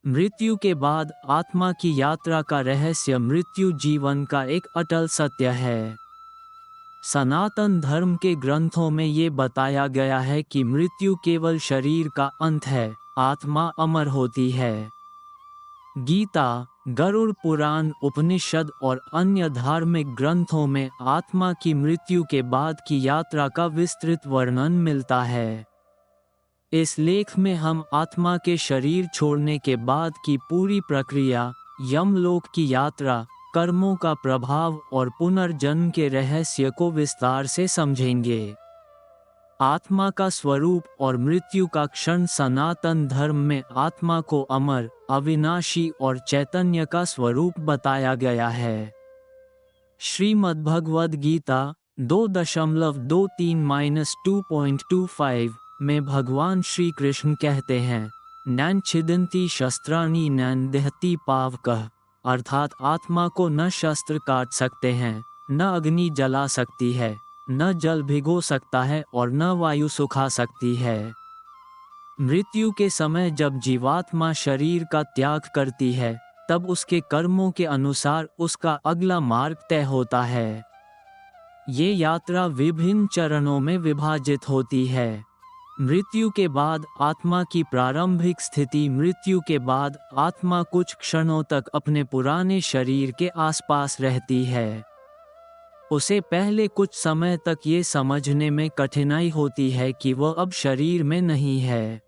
मृत्यु के बाद आत्मा की यात्रा का रहस्य मृत्यु जीवन का एक अटल सत्य है। सनातन धर्म के ग्रंथों में ये बताया गया है कि मृत्यु केवल शरीर का अंत है, आत्मा अमर होती है। गीता, गरुड़ पुराण, उपनिषद और अन्य धार्मिक ग्रंथों में आत्मा की मृत्यु के बाद की यात्रा का विस्तृत वर्णन मिलता है। इस लेख में हम आत्मा के शरीर छोड़ने के बाद की पूरी प्रक्रिया, यमलोक की यात्रा, कर्मों का प्रभाव और पुनर्जन्म के रहस्य को विस्तार से समझेंगे। आत्मा का स्वरूप और मृत्यु का क्षण। सनातन धर्म में आत्मा को अमर, अविनाशी और चैतन्य का स्वरूप बताया गया है। श्रीमद्भगवद गीता 2.23-2.25 में भगवान श्री कृष्ण कहते हैं, नैन छिदन्ति शस्त्राणि नैन दहति पावकः, अर्थात आत्मा को न शस्त्र काट सकते हैं, न अग्नि जला सकती है, न जल भिगो सकता है और न वायु सुखा सकती है। मृत्यु के समय जब जीवात्मा शरीर का त्याग करती है, तब उसके कर्मों के अनुसार उसका अगला मार्ग तय होता है। ये यात्रा विभिन्न चरणों में विभाजित होती है। मृत्यु के बाद आत्मा की प्रारंभिक स्थिति। मृत्यु के बाद आत्मा कुछ क्षणों तक अपने पुराने शरीर के आसपास रहती है। उसे पहले कुछ समय तक ये समझने में कठिनाई होती है कि वह अब शरीर में नहीं है।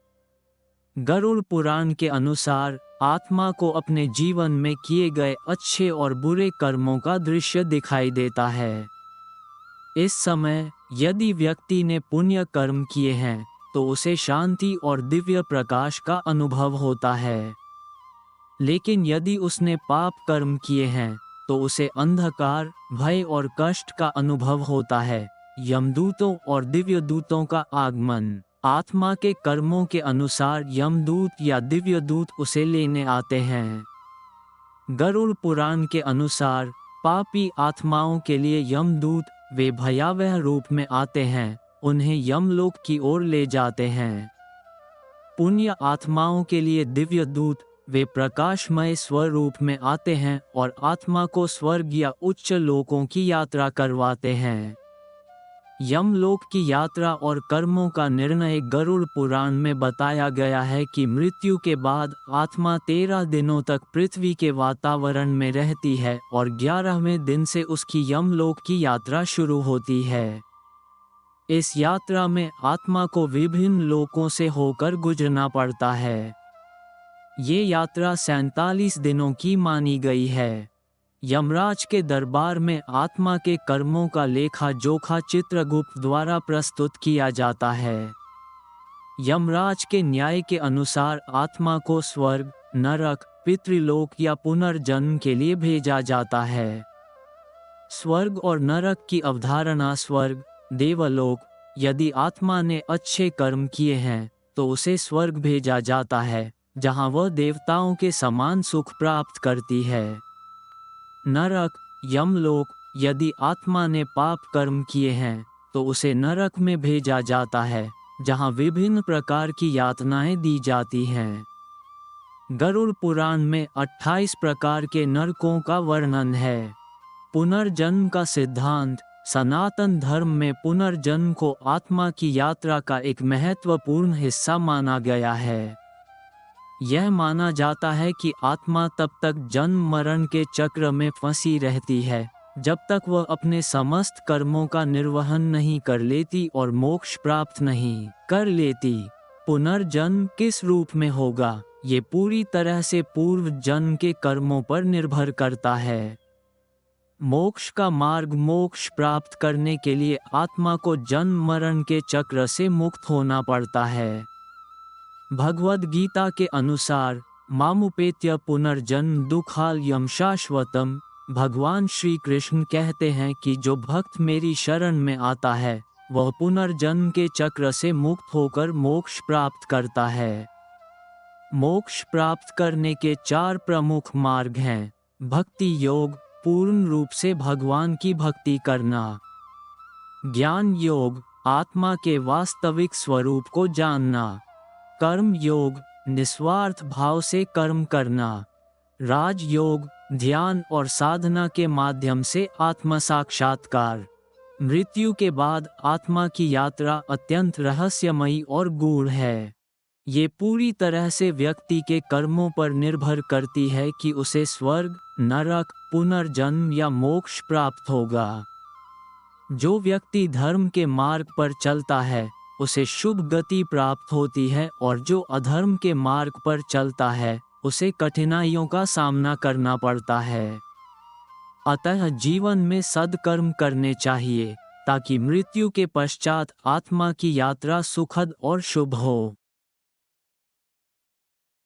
गरुड़ पुराण के अनुसार आत्मा को अपने जीवन में किए गए अच्छे और बुरे कर्मों का दृश्य दिखाई देता है। इस समय यदि व्यक्ति ने पुण्य कर्म किए हैं तो उसे शांति और दिव्य प्रकाश का अनुभव होता है। लेकिन यदि उसने पाप कर्म किए हैं तो उसे अंधकार, भय और कष्ट का अनुभव होता है। यमदूतों और दिव्य दूतों का आगमन। आत्मा के कर्मों के अनुसार यमदूत या दिव्य दूत उसे लेने आते हैं। गरुड़ पुराण के अनुसार पापी आत्माओं के लिए यमदूत, वे भयावह रूप में आते हैं, उन्हें यमलोक की ओर ले जाते हैं। पुण्य आत्माओं के लिए दिव्य दूत, वे प्रकाशमय स्वरूप में आते हैं और आत्मा को स्वर्ग या उच्च लोकों की यात्रा करवाते हैं। यमलोक की यात्रा और कर्मों का निर्णय। गरुड़ पुराण में बताया गया है कि मृत्यु के बाद आत्मा 13 दिनों तक पृथ्वी के वातावरण में रहती है और 11वें दिन से उसकी यमलोक की यात्रा शुरू होती है। इस यात्रा में आत्मा को विभिन्न लोकों से होकर गुजरना पड़ता है। ये यात्रा 47 दिनों की मानी गई है। यमराज के दरबार में आत्मा के कर्मों का लेखा जोखा चित्रगुप्त द्वारा प्रस्तुत किया जाता है। यमराज के न्याय के अनुसार आत्मा को स्वर्ग, नरक, पितृलोक या पुनर्जन्म के लिए भेजा जाता है। स्वर्ग और नरक की अवधारणा। स्वर्ग, देवलोक। यदि आत्मा ने अच्छे कर्म किए हैं तो उसे स्वर्ग भेजा जाता है, जहां वह देवताओं के समान सुख प्राप्त करती है। नरक, यमलोक। यदि आत्मा ने पाप कर्म किए हैं तो उसे नरक में भेजा जाता है, जहां विभिन्न प्रकार की यातनाएं दी जाती हैं। गरुड़ पुराण में 28 प्रकार के नरकों का वर्णन है। पुनर्जन्म का सिद्धांत। सनातन धर्म में पुनर्जन्म को आत्मा की यात्रा का एक महत्वपूर्ण हिस्सा माना गया है। यह माना जाता है कि आत्मा तब तक जन्म मरण के चक्र में फंसी रहती है जब तक वह अपने समस्त कर्मों का निर्वहन नहीं कर लेती और मोक्ष प्राप्त नहीं कर लेती। पुनर्जन्म किस रूप में होगा, ये पूरी तरह से पूर्व जन्म के कर्मों पर निर्भर करता है। मोक्ष का मार्ग। मोक्ष प्राप्त करने के लिए आत्मा को जन्म मरण के चक्र से मुक्त होना पड़ता है। भगवद गीता के अनुसार मामुपेत्य पुनर्जन्म दुःखालयं शाश्वतम। भगवान श्री कृष्ण कहते हैं कि जो भक्त मेरी शरण में आता है वह पुनर्जन्म के चक्र से मुक्त होकर मोक्ष प्राप्त करता है। मोक्ष प्राप्त करने के 4 प्रमुख मार्ग हैं। भक्ति योग, पूर्ण रूप से भगवान की भक्ति करना। ज्ञान योग, आत्मा के वास्तविक स्वरूप को जानना। कर्म योग, निस्वार्थ भाव से कर्म करना। राजयोग, ध्यान और साधना के माध्यम से आत्म साक्षात्कार। मृत्यु के बाद आत्मा की यात्रा अत्यंत रहस्यमयी और गूढ़ है। ये पूरी तरह से व्यक्ति के कर्मों पर निर्भर करती है कि उसे स्वर्ग, नरक, पुनर्जन्म या मोक्ष प्राप्त होगा। जो व्यक्ति धर्म के मार्ग पर चलता है उसे शुभ गति प्राप्त होती है, और जो अधर्म के मार्ग पर चलता है उसे कठिनाइयों का सामना करना पड़ता है। अतः जीवन में सद्कर्म करने चाहिए ताकि मृत्यु के पश्चात आत्मा की यात्रा सुखद और शुभ हो।